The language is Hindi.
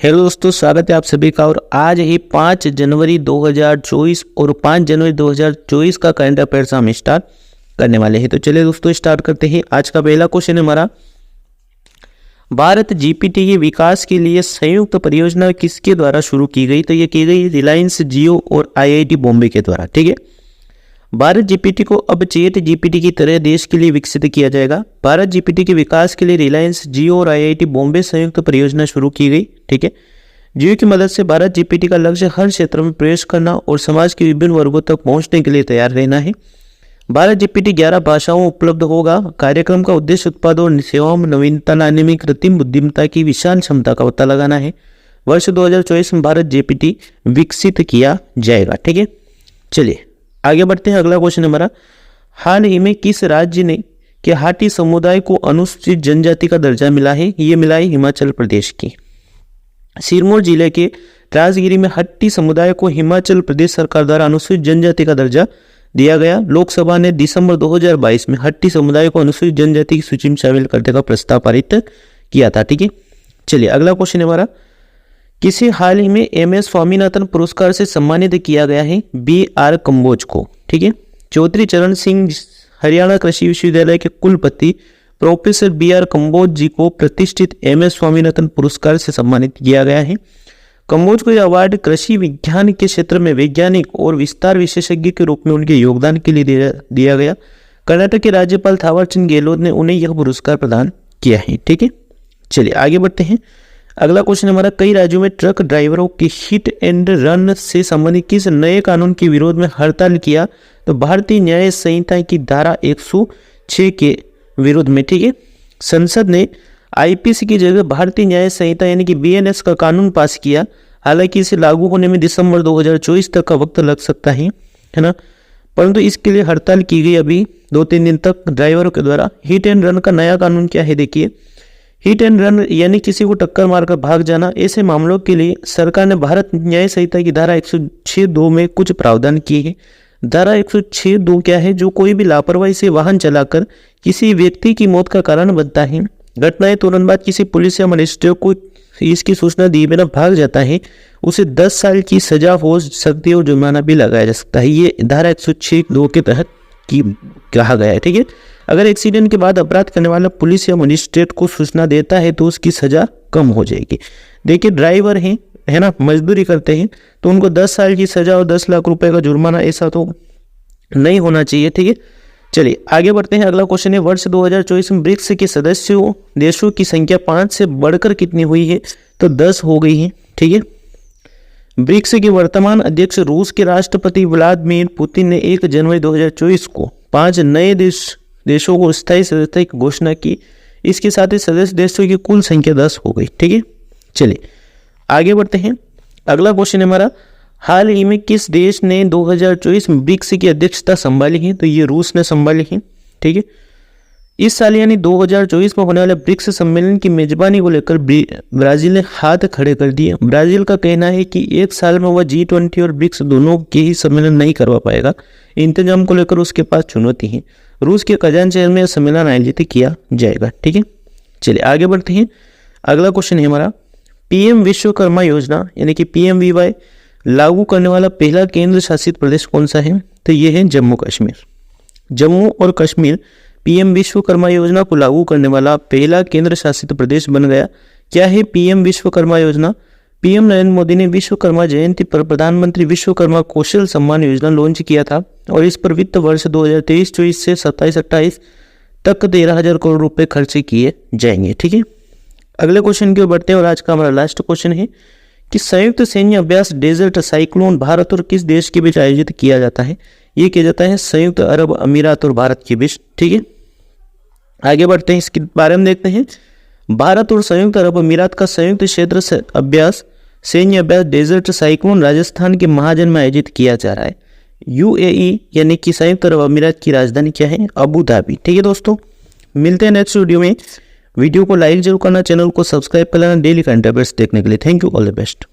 हेलो दोस्तों, स्वागत है आप सभी का। और आज ही 5 जनवरी 2024 और 5 जनवरी 2024 का करंट अफेयर्स हम स्टार्ट करने वाले हैं। तो चलिए दोस्तों स्टार्ट करते हैं। आज का पहला क्वेश्चन है हमारा, भारत जीपीटी के विकास के लिए संयुक्त परियोजना किसके द्वारा शुरू की गई? तो ये की गई रिलायंस जियो और आईआईटी बॉम्बे के द्वारा। ठीक है, भारत जीपीटी को अब चैट जीपीटी की तरह देश के लिए विकसित किया जाएगा। भारत जीपीटी के विकास के लिए रिलायंस जियो और आईआईटी बॉम्बे संयुक्त परियोजना शुरू की गई। ठीक है, जियो की मदद से भारत जीपीटी का लक्ष्य हर क्षेत्र में प्रवेश करना और समाज के विभिन्न वर्गों तक पहुंचने के लिए तैयार रहना है। भारत जीपीटी 11 भाषाओं में उपलब्ध होगा। कार्यक्रम का उद्देश्य उत्पादों और सेवाओं में नवीनता लाने में कृत्रिम बुद्धिमत्ता की विशाल क्षमता का पता लगाना है। वर्ष 2024 में भारत जीपीटी विकसित किया जाएगा। ठीक है, चलिए आगे बढ़ते हैं। अगला क्वेश्चन हमारा, हाल ही में किस राज्य ने के हाटी समुदाय को अनुसूचित जनजाति का दर्जा मिला है? ये मिला है हिमाचल प्रदेश की। सिरमौर जिले के राजगिरी में हट्टी समुदाय को हिमाचल प्रदेश सरकार द्वारा अनुसूचित जनजाति का दर्जा दिया गया। लोकसभा ने दिसंबर 2022 में हट्टी समुदाय को अनुसूचित जनजाति की सूची में शामिल करने का प्रस्ताव पारित किया था। ठीक है, चलिए अगला क्वेश्चन है हमारा, किसे हाल ही में एमएस स्वामीनाथन पुरस्कार से सम्मानित किया गया है? बीआर कंबोज को। ठीक है, चौधरी चरण सिंह हरियाणा कृषि विश्वविद्यालय के कुलपति प्रोफेसर बीआर कंबोज जी को प्रतिष्ठित एमएस स्वामीनाथन पुरस्कार से सम्मानित किया गया है। कंबोज को यह अवार्ड कृषि विज्ञान के क्षेत्र में वैज्ञानिक और विस्तार विशेषज्ञ के रूप में उनके योगदान के लिए दिया गया। कर्नाटक के राज्यपाल थावरचंद गहलोत ने उन्हें यह पुरस्कार प्रदान किया है। ठीक है, चलिए आगे बढ़ते हैं। अगला क्वेश्चन हमारा, कई राज्यों में ट्रक ड्राइवरों की हिट एंड रन से संबंधित किस नए कानून के विरोध में हड़ताल किया? तो भारतीय न्याय संहिता की धारा 106 के विरोध में। ठीक है, संसद ने आईपीसी की जगह भारतीय न्याय संहिता यानी कि बीएनएस का कानून पास किया। हालांकि इसे लागू होने में दिसंबर 2024 तक का वक्त लग सकता है ना, परंतु इसके लिए हड़ताल की गई अभी 2-3 दिन तक ड्राइवरों के द्वारा। हिट एंड रन का नया कानून क्या है? देखिए, हिट एंड रन यानी किसी को टक्कर मारकर भाग जाना। ऐसे मामलों के लिए सरकार ने भारत न्याय संहिता की धारा 106(2) में कुछ प्रावधान किए हैं। धारा 106(2) क्या है? जो कोई भी लापरवाही से वाहन चलाकर किसी व्यक्ति की मौत का कारण बनता है, घटना तुरंत बाद किसी पुलिस या मजिस्ट्रेट को इसकी सूचना दिए बिना भाग जाता है, उसे 10 साल की सजा हो सकती है और जुर्माना भी लगाया जा सकता है। ये धारा 106(2) के तहत की कहा गया है। ठीक है, अगर एक्सीडेंट के बाद अपराध करने वाला पुलिस या मजिस्ट्रेट को सूचना देता है तो उसकी सजा कम हो जाएगी। देखिए, ड्राइवर हैं है ना, मजदूरी करते हैं, तो उनको 10 साल की सजा और 10 लाख रुपए का जुर्माना ऐसा तो नहीं होना चाहिए। ठीक है, चलिए आगे बढ़ते हैं। अगला क्वेश्चन है, वर्ष 2024 में ब्रिक्स के सदस्यों देशों की संख्या 5 से बढ़कर कितनी हुई है? तो 10 हो गई है। ठीक है, ब्रिक्स के वर्तमान अध्यक्ष रूस के राष्ट्रपति व्लादिमीर पुतिन ने 1 जनवरी 2024 को 5 नए देशों को स्थायी सदस्यता की घोषणा की। इसके साथ ही सदस्य देशों की कुल संख्या 10 हो गई। ठीक है, चलिए आगे बढ़ते हैं। अगला क्वेश्चन है हमारा, हाल ही में किस देश ने 2024 में ब्रिक्स की अध्यक्षता संभाली है? तो ये रूस ने संभाली है। ठीक है, इस साल यानी 2024 में होने वाले ब्रिक्स सम्मेलन की मेजबानी को लेकर ब्राजील ने हाथ खड़े कर दिए। ब्राजील का कहना है कि एक साल में वह G20 और ब्रिक्स दोनों के ही सम्मेलन नहीं करवा पाएगा। इंतजाम को लेकर उसके पास चुनौती है। रूस के कजान शहर में सम्मेलन आयोजित किया जाएगा। ठीक है, चलिए आगे बढ़ते हैं। अगला क्वेश्चन है हमारा, पीएम विश्वकर्मा योजना यानी कि PMVY लागू करने वाला पहला केंद्र शासित प्रदेश कौन सा है? तो ये है जम्मू कश्मीर। जम्मू और कश्मीर पीएम विश्वकर्मा योजना को लागू करने वाला पहला केंद्र शासित प्रदेश बन गया। क्या है पीएम विश्वकर्मा योजना? पीएम नरेंद्र मोदी ने विश्वकर्मा जयंती पर प्रधानमंत्री विश्वकर्मा कौशल सम्मान योजना लॉन्च किया था और इस पर वित्त वर्ष 2023-24 से 27-28 तक 13,000 करोड़ रुपए खर्च किए जाएंगे। ठीक है, अगले क्वेश्चन की ओर बढ़ते हैं और आज का हमारा लास्ट क्वेश्चन है कि संयुक्त सैन्य अभ्यास डेजर्ट साइक्लोन भारत और किस देश के बीच आयोजित किया जाता है? ये किया जाता है संयुक्त अरब अमीरात और भारत के बीच। ठीक है, आगे बढ़ते हैं, इसके बारे में देखते हैं। भारत और संयुक्त अरब अमीरात का संयुक्त क्षेत्र अभ्यास सैन्य अभ्यास डेजर्ट साइक्लोन राजस्थान के महाजन में आयोजित किया जा रहा है। UAE यानी कि संयुक्त अरब अमीरात की राजधानी क्या है? Abu Dhabi. ठीक है दोस्तों, मिलते हैं नेक्स्ट वीडियो में। वीडियो को लाइक जरूर करना, चैनल को सब्सक्राइब कर लेना डेली करंट अफेयर्स देखने के लिए। Thank you, all the best.